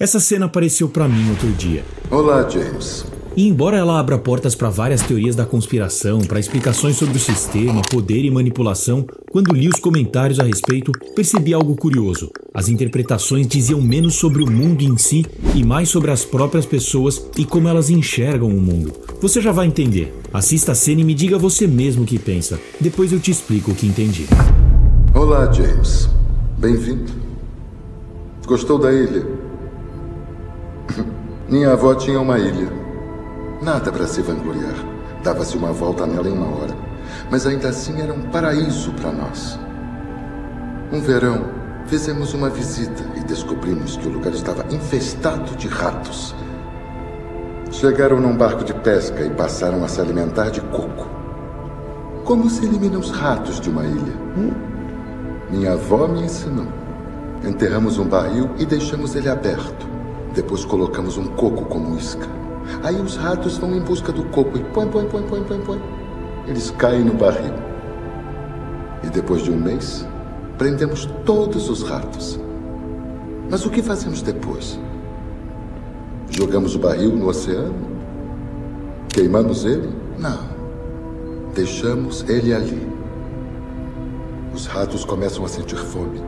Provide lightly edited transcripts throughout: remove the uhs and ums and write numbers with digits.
Essa cena apareceu pra mim outro dia. Olá, James. E embora ela abra portas para várias teorias da conspiração, para explicações sobre o sistema, poder e manipulação, quando li os comentários a respeito, percebi algo curioso. As interpretações diziam menos sobre o mundo em si e mais sobre as próprias pessoas e como elas enxergam o mundo. Você já vai entender. Assista a cena e me diga você mesmo o que pensa. Depois eu te explico o que entendi. Olá, James. Bem-vindo. Gostou da ilha? Minha avó tinha uma ilha. Nada para se vangloriar. Dava-se uma volta nela em 1 hora. Mas ainda assim era um paraíso para nós. Um verão, fizemos uma visita e descobrimos que o lugar estava infestado de ratos. Chegaram num barco de pesca e passaram a se alimentar de coco. Como se elimina os ratos de uma ilha? Minha avó me ensinou. Enterramos um barril e deixamos ele aberto. Depois colocamos um coco como isca. Aí os ratos vão em busca do coco e põe. Eles caem no barril. E depois de 1 mês, prendemos todos os ratos. Mas o que fazemos depois? Jogamos o barril no oceano? Queimamos ele? Não. Deixamos ele ali. Os ratos começam a sentir fome.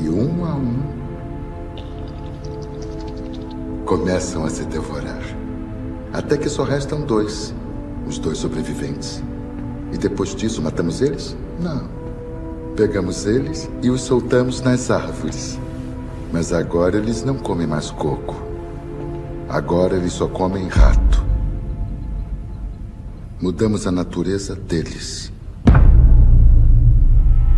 E um a um, começam a se devorar. Até que só restam 2, os 2 sobreviventes. E depois disso, matamos eles? Não. Pegamos eles e os soltamos nas árvores. Mas agora eles não comem mais coco. Agora eles só comem rato. Mudamos a natureza deles.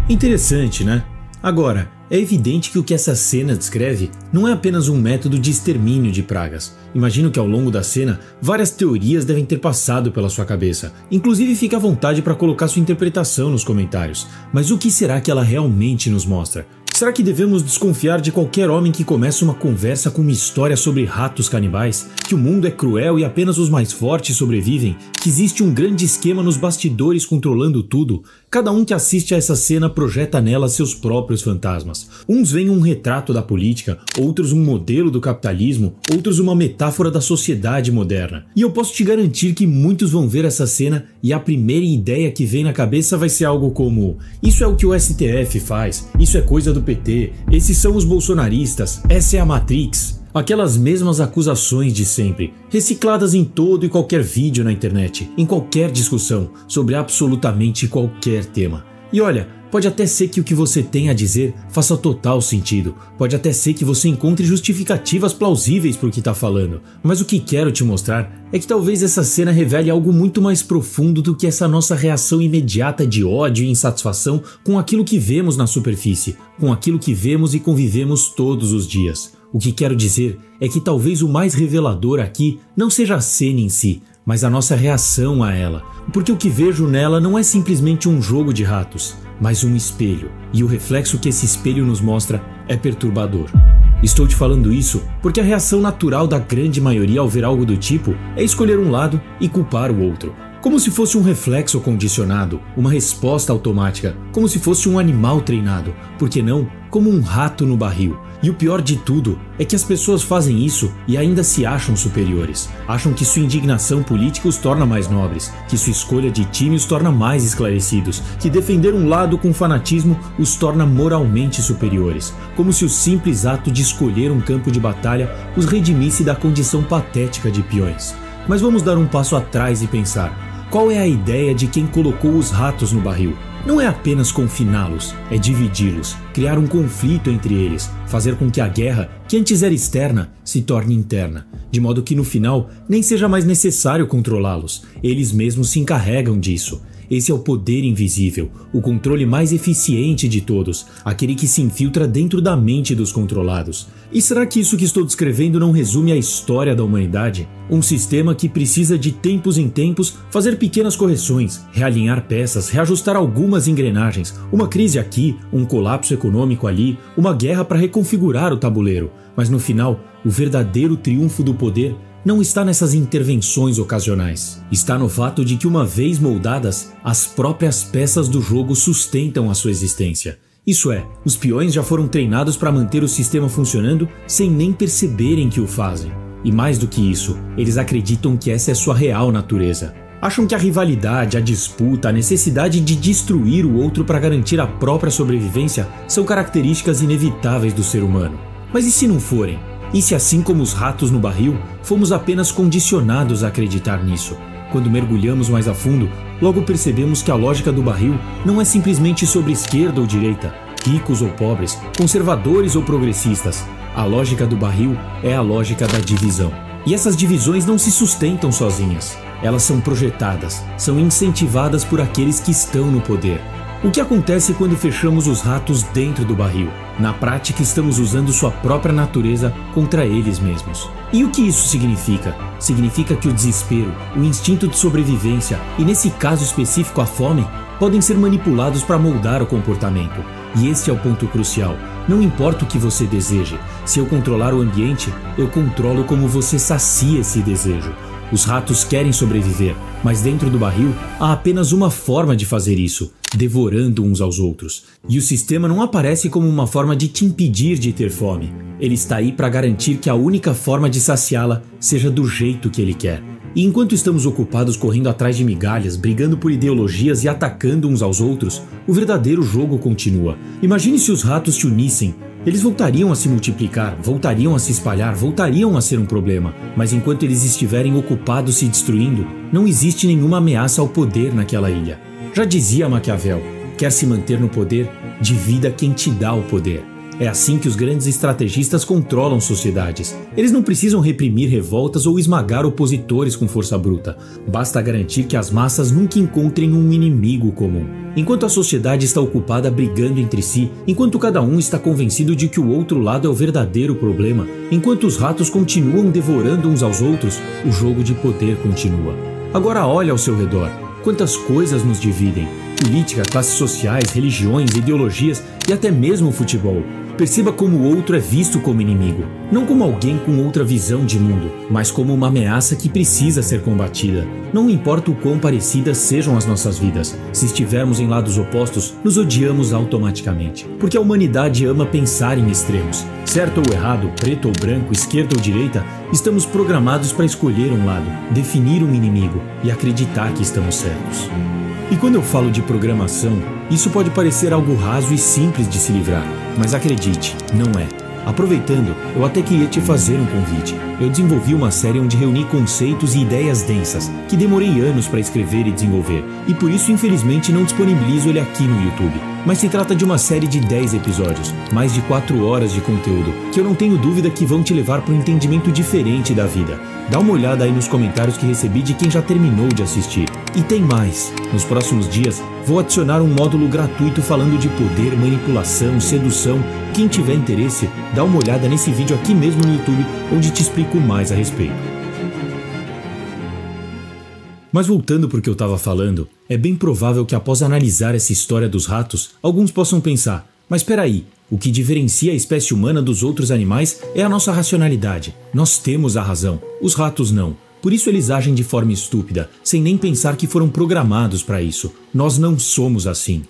Interessante, né? Agora, é evidente que o que essa cena descreve não é apenas um método de extermínio de pragas. Imagino que ao longo da cena, várias teorias devem ter passado pela sua cabeça. Inclusive, fique à vontade para colocar sua interpretação nos comentários. Mas o que será que ela realmente nos mostra? Será que devemos desconfiar de qualquer homem que começa uma conversa com uma história sobre ratos canibais? Que o mundo é cruel e apenas os mais fortes sobrevivem? Que existe um grande esquema nos bastidores controlando tudo? Cada um que assiste a essa cena projeta nela seus próprios fantasmas. Uns veem um retrato da política, outros um modelo do capitalismo, outros uma metáfora da sociedade moderna. E eu posso te garantir que muitos vão ver essa cena e a primeira ideia que vem na cabeça vai ser algo como: isso é o que o STF faz, isso é coisa do PT, esses são os bolsonaristas, essa é a Matrix. Aquelas mesmas acusações de sempre, recicladas em todo e qualquer vídeo na internet, em qualquer discussão, sobre absolutamente qualquer tema. E olha, pode até ser que o que você tem a dizer faça total sentido, pode até ser que você encontre justificativas plausíveis para o que está falando, mas o que quero te mostrar é que talvez essa cena revele algo muito mais profundo do que essa nossa reação imediata de ódio e insatisfação com aquilo que vemos na superfície, com aquilo que vemos e convivemos todos os dias. O que quero dizer é que talvez o mais revelador aqui não seja a cena em si, mas a nossa reação a ela. Porque o que vejo nela não é simplesmente um jogo de ratos, mas um espelho. E o reflexo que esse espelho nos mostra é perturbador. Estou te falando isso porque a reação natural da grande maioria ao ver algo do tipo é escolher um lado e culpar o outro. Como se fosse um reflexo condicionado, uma resposta automática, como se fosse um animal treinado, por que não, como um rato no barril. E o pior de tudo é que as pessoas fazem isso e ainda se acham superiores. Acham que sua indignação política os torna mais nobres, que sua escolha de time os torna mais esclarecidos, que defender um lado com fanatismo os torna moralmente superiores, como se o simples ato de escolher um campo de batalha os redimisse da condição patética de peões. Mas vamos dar um passo atrás e pensar. Qual é a ideia de quem colocou os ratos no barril? Não é apenas confiná-los, é dividi-los, criar um conflito entre eles, fazer com que a guerra, que antes era externa, se torne interna, de modo que no final nem seja mais necessário controlá-los, eles mesmos se encarregam disso. Esse é o poder invisível, o controle mais eficiente de todos, aquele que se infiltra dentro da mente dos controlados. E será que isso que estou descrevendo não resume a história da humanidade? Um sistema que precisa de tempos em tempos fazer pequenas correções, realinhar peças, reajustar algumas engrenagens, uma crise aqui, um colapso econômico ali, uma guerra para reconfigurar o tabuleiro. Mas no final, o verdadeiro triunfo do poder não está nessas intervenções ocasionais. Está no fato de que, uma vez moldadas, as próprias peças do jogo sustentam a sua existência. Isso é, os peões já foram treinados para manter o sistema funcionando sem nem perceberem que o fazem. E mais do que isso, eles acreditam que essa é sua real natureza. Acham que a rivalidade, a disputa, a necessidade de destruir o outro para garantir a própria sobrevivência são características inevitáveis do ser humano. Mas e se não forem? E se, assim como os ratos no barril, fomos apenas condicionados a acreditar nisso? Quando mergulhamos mais a fundo, logo percebemos que a lógica do barril não é simplesmente sobre esquerda ou direita, ricos ou pobres, conservadores ou progressistas. A lógica do barril é a lógica da divisão. E essas divisões não se sustentam sozinhas. Elas são projetadas, são incentivadas por aqueles que estão no poder. O que acontece quando fechamos os ratos dentro do barril? Na prática, estamos usando sua própria natureza contra eles mesmos. E o que isso significa? Significa que o desespero, o instinto de sobrevivência e, nesse caso específico, a fome, podem ser manipulados para moldar o comportamento. E esse é o ponto crucial. Não importa o que você deseje, se eu controlar o ambiente, eu controlo como você sacia esse desejo. Os ratos querem sobreviver, mas dentro do barril há apenas uma forma de fazer isso: devorando uns aos outros. E o sistema não aparece como uma forma de te impedir de ter fome. Ele está aí para garantir que a única forma de saciá-la seja do jeito que ele quer. E enquanto estamos ocupados correndo atrás de migalhas, brigando por ideologias e atacando uns aos outros, o verdadeiro jogo continua. Imagine se os ratos se unissem. Eles voltariam a se multiplicar, voltariam a se espalhar, voltariam a ser um problema. Mas enquanto eles estiverem ocupados se destruindo, não existe nenhuma ameaça ao poder naquela ilha. Já dizia Maquiavel, quer se manter no poder? Divida quem te dá o poder. É assim que os grandes estrategistas controlam sociedades. Eles não precisam reprimir revoltas ou esmagar opositores com força bruta. Basta garantir que as massas nunca encontrem um inimigo comum. Enquanto a sociedade está ocupada brigando entre si, enquanto cada um está convencido de que o outro lado é o verdadeiro problema, enquanto os ratos continuam devorando uns aos outros, o jogo de poder continua. Agora olha ao seu redor. Quantas coisas nos dividem? Política, classes sociais, religiões, ideologias e até mesmo o futebol. Perceba como o outro é visto como inimigo, não como alguém com outra visão de mundo, mas como uma ameaça que precisa ser combatida. Não importa o quão parecidas sejam as nossas vidas, se estivermos em lados opostos, nos odiamos automaticamente. Porque a humanidade ama pensar em extremos. Certo ou errado, preto ou branco, esquerda ou direita, estamos programados para escolher um lado, definir um inimigo e acreditar que estamos certos. E quando eu falo de programação, isso pode parecer algo raso e simples de se livrar, mas acredite, não é. Aproveitando, eu até queria te fazer um convite. Eu desenvolvi uma série onde reuni conceitos e ideias densas, que demorei anos para escrever e desenvolver, e por isso infelizmente não disponibilizo ele aqui no YouTube. Mas se trata de uma série de 10 episódios, mais de 4 horas de conteúdo, que eu não tenho dúvida que vão te levar para um entendimento diferente da vida. Dá uma olhada aí nos comentários que recebi de quem já terminou de assistir. E tem mais! Nos próximos dias, vou adicionar um módulo gratuito falando de poder, manipulação, sedução. Quem tiver interesse, dá uma olhada nesse vídeo aqui mesmo no YouTube, onde te explico mais a respeito. Mas voltando para o que eu estava falando, é bem provável que após analisar essa história dos ratos, alguns possam pensar: mas espera aí, o que diferencia a espécie humana dos outros animais é a nossa racionalidade. Nós temos a razão, os ratos não. Por isso eles agem de forma estúpida, sem nem pensar que foram programados para isso. Nós não somos assim.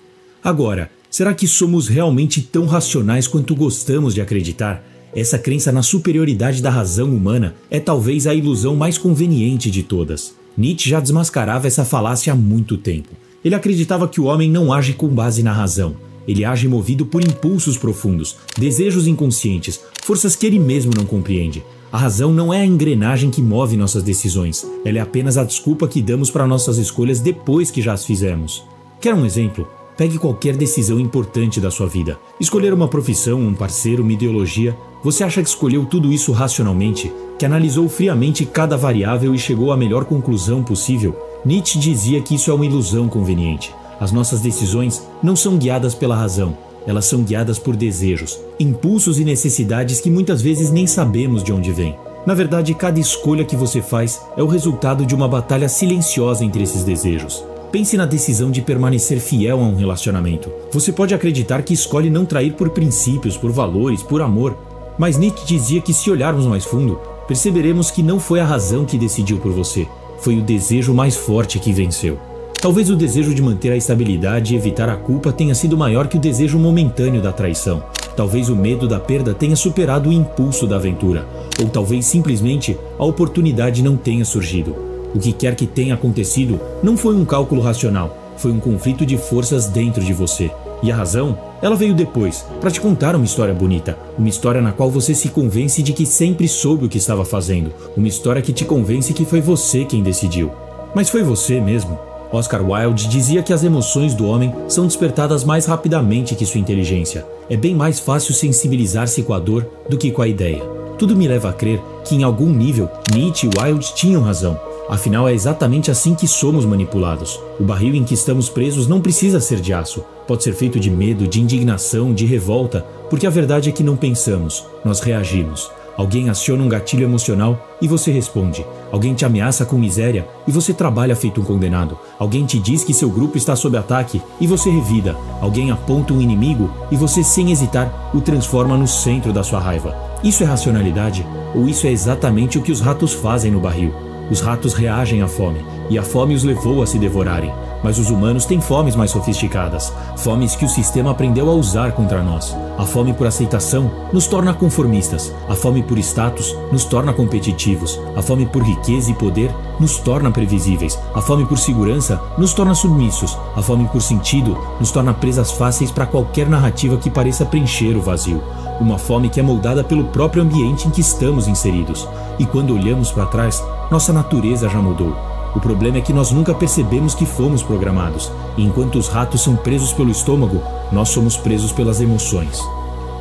Agora, será que somos realmente tão racionais quanto gostamos de acreditar? Essa crença na superioridade da razão humana é talvez a ilusão mais conveniente de todas. Nietzsche já desmascarava essa falácia há muito tempo. Ele acreditava que o homem não age com base na razão. Ele age movido por impulsos profundos, desejos inconscientes, forças que ele mesmo não compreende. A razão não é a engrenagem que move nossas decisões. Ela é apenas a desculpa que damos para nossas escolhas depois que já as fizemos. Quer um exemplo? Pegue qualquer decisão importante da sua vida. Escolher uma profissão, um parceiro, uma ideologia. Você acha que escolheu tudo isso racionalmente? Que analisou friamente cada variável e chegou à melhor conclusão possível? Nietzsche dizia que isso é uma ilusão conveniente. As nossas decisões não são guiadas pela razão. Elas são guiadas por desejos, impulsos e necessidades que muitas vezes nem sabemos de onde vêm. Na verdade, cada escolha que você faz é o resultado de uma batalha silenciosa entre esses desejos. Pense na decisão de permanecer fiel a um relacionamento. Você pode acreditar que escolhe não trair por princípios, por valores, por amor. Mas Nietzsche dizia que se olharmos mais fundo, perceberemos que não foi a razão que decidiu por você. Foi o desejo mais forte que venceu. Talvez o desejo de manter a estabilidade e evitar a culpa tenha sido maior que o desejo momentâneo da traição. Talvez o medo da perda tenha superado o impulso da aventura. Ou talvez simplesmente a oportunidade não tenha surgido. O que quer que tenha acontecido não foi um cálculo racional, foi um conflito de forças dentro de você. E a razão, ela veio depois, para te contar uma história bonita, uma história na qual você se convence de que sempre soube o que estava fazendo, uma história que te convence que foi você quem decidiu. Mas foi você mesmo? Oscar Wilde dizia que as emoções do homem são despertadas mais rapidamente que sua inteligência. É bem mais fácil sensibilizar-se com a dor do que com a ideia. Tudo me leva a crer que em algum nível Nietzsche e Wilde tinham razão. Afinal, é exatamente assim que somos manipulados. O barril em que estamos presos não precisa ser de aço. Pode ser feito de medo, de indignação, de revolta, porque a verdade é que não pensamos, nós reagimos. Alguém aciona um gatilho emocional e você responde. Alguém te ameaça com miséria e você trabalha feito um condenado. Alguém te diz que seu grupo está sob ataque e você revida. Alguém aponta um inimigo e você, sem hesitar, o transforma no centro da sua raiva. Isso é racionalidade? Ou isso é exatamente o que os ratos fazem no barril? Os ratos reagem à fome, e a fome os levou a se devorarem. Mas os humanos têm fomes mais sofisticadas, fomes que o sistema aprendeu a usar contra nós. A fome por aceitação nos torna conformistas, a fome por status nos torna competitivos, a fome por riqueza e poder nos torna previsíveis, a fome por segurança nos torna submissos, a fome por sentido nos torna presas fáceis para qualquer narrativa que pareça preencher o vazio. Uma fome que é moldada pelo próprio ambiente em que estamos inseridos. E quando olhamos para trás, nossa natureza já mudou. O problema é que nós nunca percebemos que fomos programados, e enquanto os ratos são presos pelo estômago, nós somos presos pelas emoções.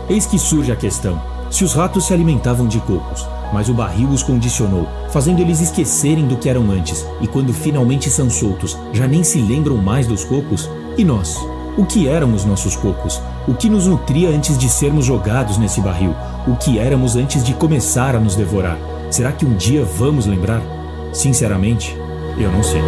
Eis que surge a questão: se os ratos se alimentavam de cocos, mas o barril os condicionou, fazendo eles esquecerem do que eram antes, e quando finalmente são soltos, já nem se lembram mais dos cocos? E nós? O que éramos nossos cocos? O que nos nutria antes de sermos jogados nesse barril? O que éramos antes de começar a nos devorar? Será que um dia vamos lembrar? Sinceramente, eu não sei.